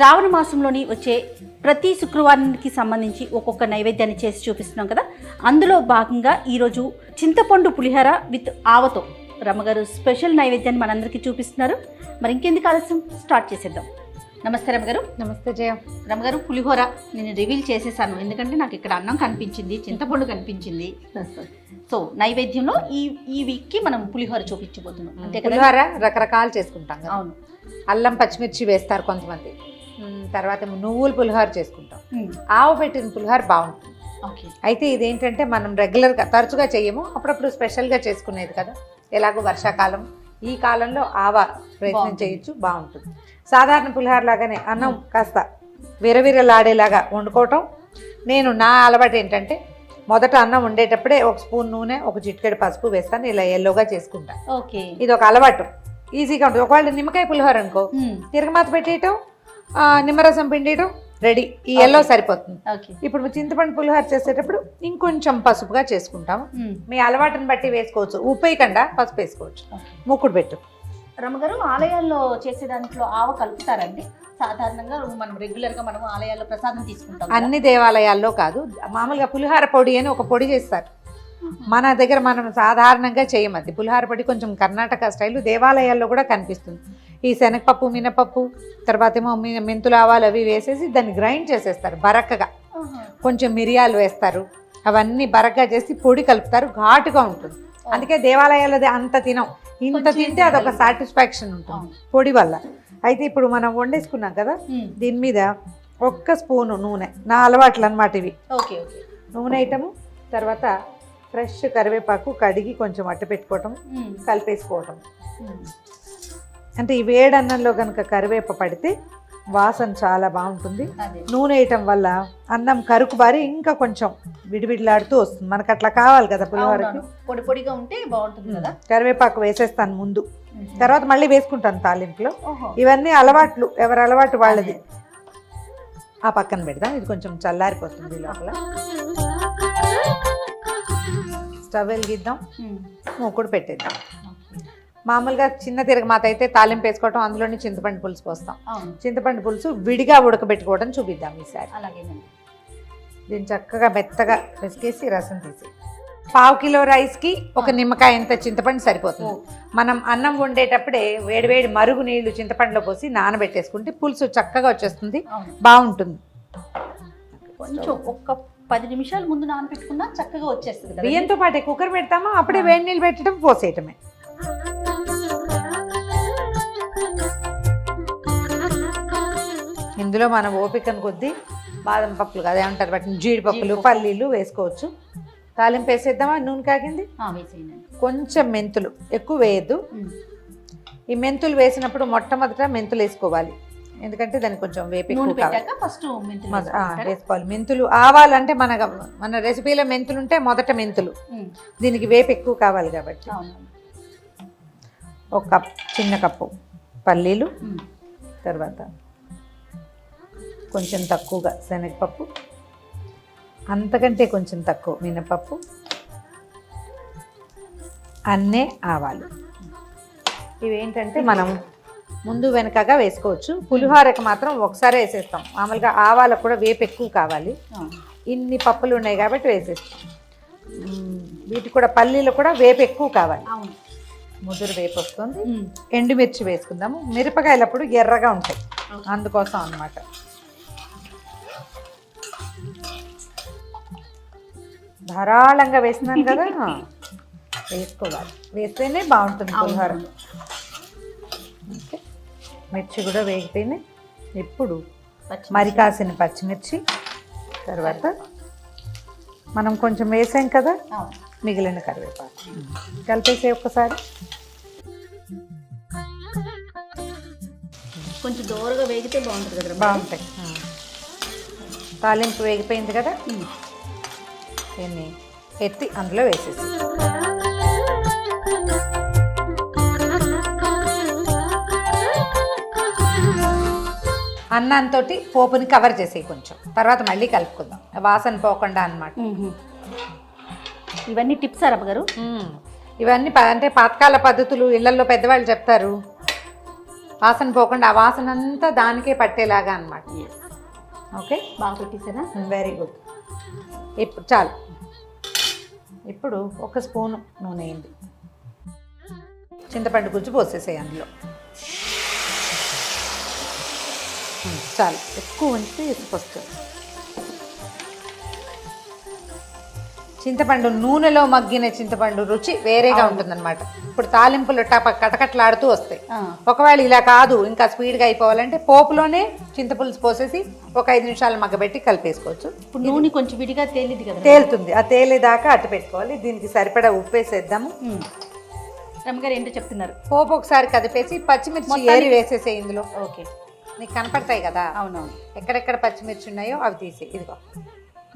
శ్రావణ మాసంలోని వచ్చే ప్రతి శుక్రవారానికి సంబంధించి ఒక్కొక్క నైవేద్యాన్ని చేసి చూపిస్తున్నాం కదా. అందులో భాగంగా ఈరోజు చింతపండు పులిహోర విత్ ఆవతో రమ్మగారు స్పెషల్ నైవేద్యాన్ని మనందరికీ చూపిస్తున్నారు. మరి ఇంకెందుకు ఆలస్యం, స్టార్ట్ చేసేద్దాం. నమస్తే రమ్మగారు. నమస్తే జయ. రమ్మగారు, పులిహోర నేను రివీల్ చేసేసాను, ఎందుకంటే నాకు ఇక్కడ అన్నం కనిపించింది, చింతపండు కనిపించింది. సో నైవేద్యంలో ఈ వీక్కి మనం పులిహోర చూపించబోతున్నాం. అంతే కదా. పులిహోర రకరకాలు చేసుకుంటాం కదా. అవును. అల్లం పచ్చిమిర్చి వేస్తారు కొంతమంది, తర్వాత నువ్వుల పులిహోర చేసుకుంటాం. ఆవు పెట్టిన పులిహోర బాగుంటుంది. ఓకే. అయితే ఇదేంటంటే మనం రెగ్యులర్గా తరచుగా చేయము, అప్పుడప్పుడు స్పెషల్గా చేసుకునేది కదా. ఎలాగో వర్షాకాలం, ఈ కాలంలో ఆవా ప్రయత్నం చేయొచ్చు, బాగుంటుంది. సాధారణ పులిహోర లాగానే అన్నం కాస్త విరవిరలాడేలాగా వండుకోవటం. నేను నా అలవాటు ఏంటంటే మొదట అన్నం వండేటప్పుడే ఒక స్పూన్ నూనె, ఒక చిటికెడు పసుపు వేస్తాను, ఇలా ఎల్లోగా చేసుకుంటాను. ఓకే. ఇది ఒక అలవాటు, ఈజీగా ఉంటుంది. ఒకవేళ నిమ్మకాయ పులిహోర అనుకో, తిరగమాత పెట్టేయటం, నిమ్మరసం పిండేయటం, రెడీ. ఈ ఎల్లో సరిపోతుంది. ఇప్పుడు చింతపండు పులిహోర చేసేటప్పుడు ఇంకొంచెం పసుపుగా చేసుకుంటాము. మీ అలవాటుని బట్టి వేసుకోవచ్చు, ఉప్పు వేయకుండా పసుపు వేసుకోవచ్చు. మూకుడు పెట్టు. రమ్మగారు, ఆలయాల్లో చేసే దాంట్లో ఆవ కలుపుతారండి? సాధారణంగా మనం రెగ్యులర్గా మనం ఆలయాల్లో ప్రసాదం తీసుకుంటాం. అన్ని దేవాలయాల్లో కాదు, మామూలుగా పులిహోర పొడి అని ఒక పొడి చేస్తారు. మన దగ్గర మనం సాధారణంగా చేయమది పులిహోర పొడి, కొంచెం కర్ణాటక స్టైల్. దేవాలయాల్లో కూడా కనిపిస్తుంది. ఈ శనగపప్పు, మినపప్పు, తర్వాత ఏమో మెంతులు, ఆవాలు అవి వేసేసి దాన్ని గ్రైండ్ చేసేస్తారు బరకగా. కొంచెం మిరియాలు వేస్తారు, అవన్నీ బరకగా చేసి పొడి కలుపుతారు, ఘాటుగా ఉంటుంది. అందుకే దేవాలయాల్లో అంత తినం, ఇంత తింటే అదొక సాటిస్ఫాక్షన్ ఉంటుంది పొడి వల్ల. అయితే ఇప్పుడు మనం వండేసుకున్నాం కదా, దీని మీద ఒక్క స్పూను నూనె, నా అలవాట్లు అన్నమాట ఇవి. Okay okay. నూనె వేయటము, తర్వాత ఫ్రెష్ కరివేపాకు కడిగి కొంచెం అట్ట పెట్టుకోవటం, కలిపేసుకోవటం. అంటే ఈ వేడన్నంలో కనుక కరివేప పడితే వాసన చాలా బాగుంటుంది. నూనె వేయటం వల్ల అన్నం కరుకు బారి ఇంకా కొంచెం విడివిడిలాడుతూ వస్తుంది. మనకు అట్లా కావాలి కదా పులిహోరకి, పొడి పొడిగా ఉంటే బాగుంటుంది కదా. కరివేపాకు వేసేస్తాను ముందు, తర్వాత మళ్ళీ వేసుకుంటాను తాలింపులో. ఇవన్నీ అలవాట్లు, ఎవరి అలవాటు వాళ్ళది. ఆ పక్కన పెడదాం, ఇది కొంచెం చల్లారిపోతుంది లోపల. స్టవ్ వెలిగిద్దాం, మూకుడు పెట్టేద్దాం. మామూలుగా చిన్న తిరగమాత అయితే తాలింపు వేసుకోవటం, అందులోని చింతపండు పులుసు పోస్తాం. చింతపండు పులుసు విడిగా ఉడకబెట్టుకోవడం చూపిద్దాం ఈసారి. అలాగేనండి. దీన్ని చక్కగా మెత్తగా పిసికేసి రసం తీసి, 1/2 కిలో రైస్కి ఒక నిమ్మకాయ ఎంత చింతపండు సరిపోతుంది. మనం అన్నం వండేటప్పుడే వేడివేడి మరుగు నీళ్లు చింతపండులో పోసి నానబెట్టేసుకుంటే పులుసు చక్కగా వచ్చేస్తుంది, బాగుంటుంది. కొంచెం ఒక్క 10 నిమిషాల ముందు నానబెట్టుకున్నా చక్కగా వచ్చేస్తుంది. బియ్యంతో పాటే కుక్కర్ పెడతామా, అప్పుడే వేడి నీళ్ళు పెట్టడం, పోసేయటమే. ఇందులో మన ఓపికను కొద్దీ బాదం పప్పులు కదా ఏమంటారు వాటిని, జీడిపప్పులు, పల్లీలు వేసుకోవచ్చు. తాలింపు వేసేద్దామా, నూనె కాగింది. కొంచెం మెంతులు, ఎక్కువ వేయద్దు. ఈ మెంతులు వేసినప్పుడు మొట్టమొదట మెంతులు వేసుకోవాలి, ఎందుకంటే దానికి కొంచెం వేపు ఎక్కువ వేసుకోవాలి. మెంతులు, ఆవాలంటే మన రెసిపీలో మెంతులు ఉంటే మొదట మెంతులు, దీనికి వేపు ఎక్కువ కావాలి కాబట్టి. ఒక కప్, చిన్న కప్పు పల్లీలు, తర్వాత కొంచెం తక్కువగా శనగపప్పు, అంతకంటే కొంచెం తక్కువ మినపప్పు, అన్నే ఆవాలు. ఇవేంటంటే మనం ముందు వెనకగా వేసుకోవచ్చు. పులిహోరకు మాత్రం ఒకసారి వేసేస్తాం. మామూలుగా ఆవాలకు కూడా వేపు ఎక్కువ కావాలి, ఇన్ని పప్పులు ఉన్నాయి కాబట్టి వేసేస్తాం. వీటి కూడా పల్లీలు కూడా వేపు ఎక్కువ కావాలి, ముదురు వేపు వస్తుంది. ఎండుమిర్చి వేసుకుందాము, మిరపకాయలప్పుడు ఎర్రగా ఉంటాయి, అందుకోసం అన్నమాట. ధారాళంగా వేసినాను కదా, వేసుకోవాలి, వేస్తేనే బాగుంటుంది పులిహోర. ఓకే, మిర్చి కూడా వేగిపోయినాయి. ఇప్పుడు మరి కాసిన పచ్చిమిర్చి, తర్వాత మనం కొంచెం వేసాం కదా మిగిలిన కరివేపాకు కలిపేసే ఒక్కసారి. కొంచెం దూరగా వేగితే బాగుంటుంది కదా. బాగుంటాయి. తాలింపు వేగిపోయింది కదా, దీన్ని ఎత్తి అందులో వేసేసి అన్నంతో పోపుని కవర్ చేసి కొంచెం తర్వాత మళ్ళీ కలుపుకుందాం, వాసన పోకుండా అన్నమాట. ఇవన్నీ టిప్స్ రమ్మ గారు? ఇవన్నీ అంటే పాతకాల పద్ధతులు, ఇళ్లలో పెద్దవాళ్ళు చెప్తారు. వాసన పోకుండా ఆ వాసన అంతా దానికే పట్టేలాగా అన్నమాట. ఓకే, బాగా పెట్టేసారా? Very good. ఇప్పుడు చాలు. ఇప్పుడు ఒక స్పూను నూనె వేయండి. చింతపండు గుజ్జు పోసేసాయి అందులో. చాలు, ఎక్కువ ఉంచితే ఇసుకొస్తుంది. చింతపండు నూనెలో మగ్గిన చింతపండు రుచి వేరేగా ఉంటుందన్నమాట. ఇప్పుడు తాలింపులు కటకట్లాడుతూ వస్తాయి. ఒకవేళ ఇలా కాదు, ఇంకా స్పీడ్గా అయిపోవాలంటే పోపులోనే చింతపులుసు పోసేసి ఒక 5 నిమిషాలు మగ్గబెట్టి కలిపేసుకోవచ్చు. ఇప్పుడు నూనె కొంచెం విడిగా తేలింది కదా? తేలుతుంది. ఆ తేలేదాకా అట్టు పెట్టుకోవాలి. దీనికి సరిపడా ఉప్పేసేద్దాము. రమ్మగారు ఏంటో చెప్తున్నారు. పోపు ఒకసారి కదిపేసి పచ్చిమిర్చి ఏరి వేసేసే ఇందులో. ఓకే, నీకు కనపడతాయి కదా? అవునవును. ఎక్కడెక్కడ పచ్చిమిర్చి ఉన్నాయో అవి తీసి. ఇదిగో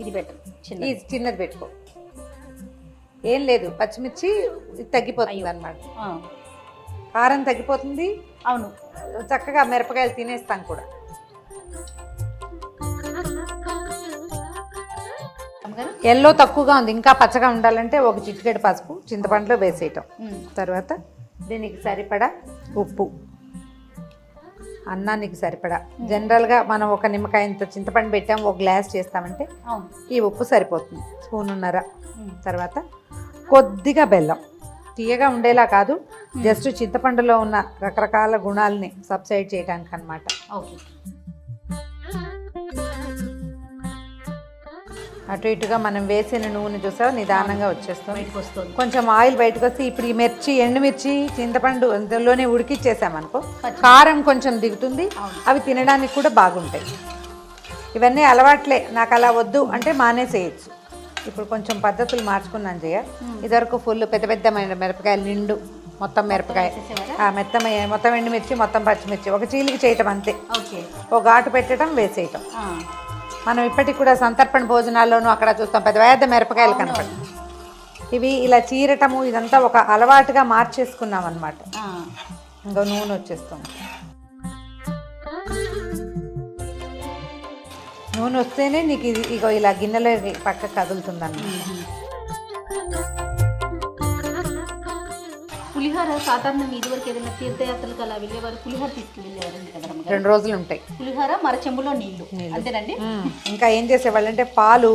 ఇది బెటర్, ఇది చిన్నది పెట్టుకో. ఏం లేదు, పచ్చిమిర్చి తగ్గిపోతుంది అన్నమాట. కారం తగ్గిపోతుంది. అవును, చక్కగా మిరపకాయలు తినేస్తాం కూడా. ఎల్లో తక్కువగా ఉంది, ఇంకా పచ్చగా ఉండాలంటే ఒక చిటికెడు పసుపు చింతపండులో వేసేయటం. తర్వాత దీనికి సరిపడా ఉప్పు, అన్నానికి సరిపడా. జనరల్గా మనం ఒక నిమ్మకాయంత చింతపండు పెట్టాం, ఒక గ్లాస్ చేస్తామంటే ఈ ఉప్పు సరిపోతుంది, స్పూనున్నర. తర్వాత కొద్దిగా బెల్లం, తీయగా ఉండేలా కాదు, జస్ట్ చింతపండులో ఉన్న రకరకాల గుణాలని సబ్సైడ్ చేయడానికి అన్నమాట. ఓకే, అటు ఇటుగా మనం వేసిన నూనె చూసావు నిదానంగా వచ్చేస్తుంది. వస్తుంది కొంచెం ఆయిల్ బయటకు వస్తే ఇప్పుడు ఈ మిర్చి, ఎండుమిర్చి, చింతపండు అందులోనే ఉడికిచ్చేసామనుకో కారం కొంచెం దిగుతుంది. అవి తినడానికి కూడా బాగుంటాయి. ఇవన్నీ అలవాట్లే, నాకు అలా వద్దు అంటే మానేసేయచ్చు. ఇప్పుడు కొంచెం పద్ధతులు మార్చుకున్నాను జయ. ఇదివరకు ఫుల్ పెద్ద పెద్దమైన మిరపకాయలు, నిండు మొత్తం మిరపకాయ, మొత్తం ఎండుమిర్చి, మొత్తం పచ్చిమిర్చి ఒక చీలికి చేయటం అంతే. ఒక ఘాటు పెట్టడం, వేసేయటం. మనం ఇప్పటికి కూడా సంతర్పణ భోజనాల్లోనూ అక్కడ చూస్తాం పెద్ద పెద్ద మిరపకాయలు కనపడి. ఇవి ఇలా చీరటము ఇదంతా ఒక అలవాటుగా మార్చేసుకున్నాం అన్నమాట. ఇంకా నూనె వచ్చేస్తుంది. నూనె వస్తేనే నీకు ఇది ఇగో ఇలా గిన్నెలో పక్క కదులుతుంది అన్నమాట. పులిహోర సాధారణంగా ఇదివరకు ఏదైనా తీర్థయాత్రలకు అలా వెళ్ళేవారు పులిహోర తీసుకువెళ్ళేవారండి కదా? 2 రోజులు ఉంటాయి పులిహోర, మరచెంబులో నీళ్లు, అంతేనండి. ఇంకా ఏం చేసేవాళ్ళు అంటే పాలు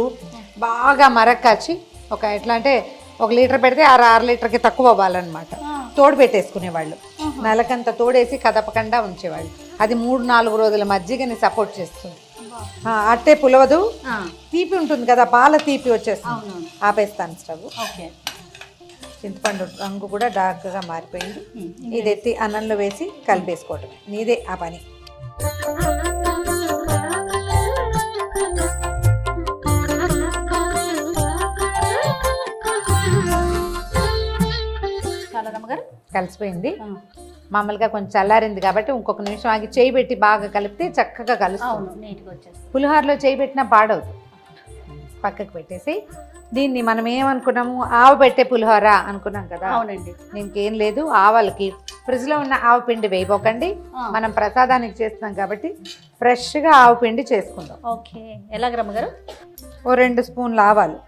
బాగా మరక్కాచి ఒక ఎట్లా అంటే 1 లీటర్ పెడితే 6 లీటర్కి తక్కువ అవ్వాలన్నమాట. తోడు పెట్టేసుకునేవాళ్ళు, నెలకంతా తోడేసి కదపకుండా ఉంచేవాళ్ళు. అది 3-4 రోజుల మజ్జిగని సపోర్ట్ చేస్తుంది. అట్టే పులవదు, తీపి ఉంటుంది కదా, పాల తీపి వచ్చేస్తుంది. ఆపేస్తాను స్టవ్. ఓకే, చింతపండు రంగు కూడా డార్క్గా మారిపోయింది. ఇది ఎత్తి అన్నంలో వేసి కలిపేసుకోవటమే, నీదే ఆ పని. కలిసిపోయింది. మామూలుగా కొంచెం చల్లారింది కాబట్టి ఇంకొక నిమిషం ఆగి చేయి పెట్టి బాగా కలిపితే చక్కగా కలుస్తుంది. పులిహోరలో చేయి పెట్టినా పాడవుతుంది. పక్కకు పెట్టేసి దీన్ని మనం ఏమనుకున్నాము, ఆవు పెట్టే పులిహోర అనుకున్నాం కదా. అవునండి, ఇంకేం లేదు, ఆవులకి ఫ్రిడ్జ్లో ఉన్న ఆవు పిండి వేయబోకండి. మనం ప్రసాదానికి చేస్తున్నాం కాబట్టి ఫ్రెష్గా ఆవు పిండి చేసుకుందాం. ఓకే, ఎలాగ రమ్మగారు? ఓ 2 స్పూన్లు ఆవాలు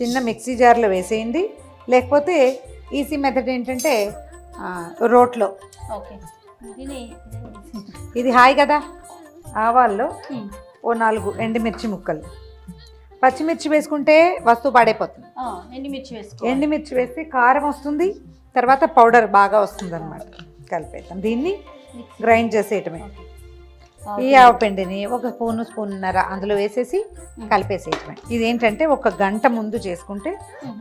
చిన్న మిక్సీ జార్లో వేసేయండి. లేకపోతే ఈజీ మెథడ్ ఏంటంటే రోట్లో. ఓకే, ఇది హాయ్ కదా. ఆవాల్లో ఓ 4 ఎండుమిర్చి ముక్కలు, పచ్చిమిర్చి వేసుకుంటే వస్తువు పాడైపోతుంది. ఎండుమిర్చి వేస్తే కారం వస్తుంది, తర్వాత పౌడర్ బాగా వస్తుంది అన్నమాట. కలిపేద్దాం, దీన్ని గ్రైండ్ చేసేయటమే. ఈ ఆవు పిండిని ఒక స్పూన్నర అందులో వేసేసి కలిపేసేయటమే. ఇదేంటంటే 1 గంట ముందు చేసుకుంటే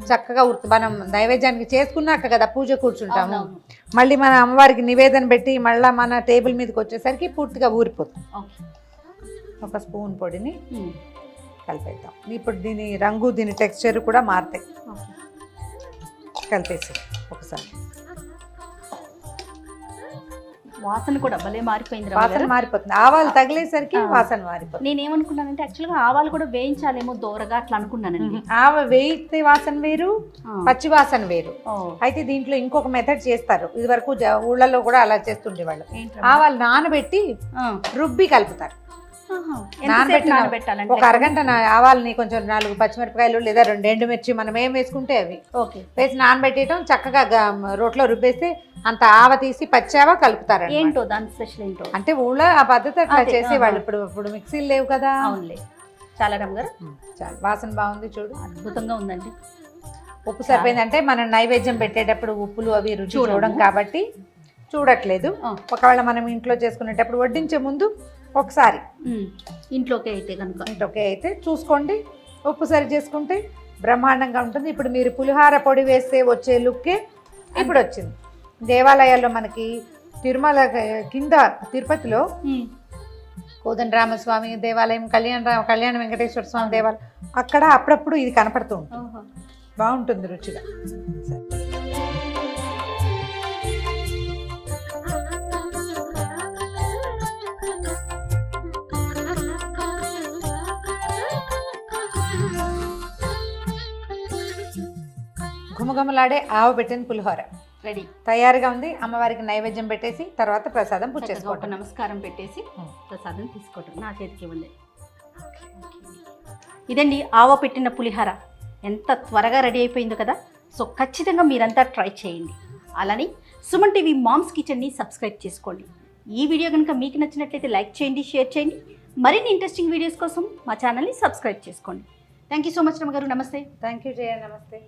చక్కగా మనం నైవేద్యానికి చేసుకున్నాక కదా పూజ కూర్చుంటాము. మళ్ళీ మన అమ్మవారికి నివేదన పెట్టి మళ్ళీ మన టేబుల్ మీదకి వచ్చేసరికి పూర్తిగా ఊరిపోతుంది. 1 స్పూన్ పొడిని కలిపేద్దాం. ఇప్పుడు దీని రంగు, దీని టెక్స్చర్ కూడా మారుతాయి. కలిపేసి ఒకసారి వాసన కూడా భలే మారిపోయింది. వాసన మారిపోతుంది, ఆవాలు తగిలేసరికి వాసన మారిపోతుంది. నేనేమనుకున్నానంటే యాక్చువల్గా ఆవాలు కూడా వేయించాలేమో దూరగా అట్లా అనుకున్నానండి. ఆవ వేయితే వాసన వేరు, పచ్చి వాసన వేరు. అయితే దీంట్లో ఇంకొక మెథడ్ చేస్తారు. ఇది వరకు ఊళ్ళలో కూడా అలా చేస్తుండేవాళ్ళు. ఆవాలు నానబెట్టి రుబ్బి కలుపుతారు. నానబెట్టాలంటే ఒక అరగంట ఆవాలని కొంచెం 4 పచ్చిమిరపకాయలు లేదా 2 ఎండుమిర్చి మనం ఏం వేసుకుంటే అవి ఓకే వేసి నానబెట్టేయటం చక్కగా రోట్లో రుబ్బేసి అంత ఆవ తీసి పచ్చావా కలుపుతారండి. ఏంటో దాని స్పెషల్ ఏంటో అంటే ఊళ్ళో ఆ పద్ధతి అట్లా చేసేవాళ్ళు. ఇప్పుడు మిక్సీలు లేవు కదా. అవునులే. చాలా రమ్మగారు చాలా వాసన బాగుంది చూడు, అద్భుతంగా ఉందండి. ఉప్పు సరిపోయిందంటే మనం నైవేద్యం పెట్టేటప్పుడు ఉప్పులు అవి రుచి చూడడం కాబట్టి చూడట్లేదు. ఒకవేళ మనం ఇంట్లో చేసుకునేటప్పుడు వడ్డించే ముందు ఒకసారి ఇంట్లోకి అయితే చూసుకోండి, ఉప్పు సరి చేసుకుంటే బ్రహ్మాండంగా ఉంటుంది. ఇప్పుడు మీరు పులిహార పొడి వేస్తే వచ్చే లుక్కే ఇప్పుడు వచ్చింది. దేవాలయాల్లో మనకి తిరుమల కింద తిరుపతిలో కోదండరామస్వామి దేవాలయం, కళ్యాణ వెంకటేశ్వర స్వామి దేవాలయం, అక్కడ అప్పుడప్పుడు ఇది కనపడుతూ ఉంటుంది. బాగుంటుంది రుచిగా. ఘుమఘుమలాడే ఆవు పెట్టిన పులిహోర రెడీ తయారుగా ఉంది. అమ్మవారికి నైవేద్యం పెట్టేసి తర్వాత ప్రసాదం పూజ చేసుకోవటం, నమస్కారం పెట్టేసి ప్రసాదం తీసుకోవటం నా చేతికి ఉంది. ఇదండి ఆవ పెట్టిన పులిహార. ఎంత త్వరగా రెడీ అయిపోయిందో కదా. సో ఖచ్చితంగా మీరంతా ట్రై చేయండి. అలానే సుమన్ టీవీ మామ్స్ కిచెన్ని సబ్స్క్రైబ్ చేసుకోండి. ఈ వీడియో కనుక మీకు నచ్చినట్లయితే లైక్ చేయండి, షేర్ చేయండి. మరిన్ని ఇంట్రెస్టింగ్ వీడియోస్ కోసం మా ఛానల్ని సబ్స్క్రైబ్ చేసుకోండి. థ్యాంక్ యూ సో మచ్ రమ్మ గారు. నమస్తే. థ్యాంక్ యూ జయ. నమస్తే.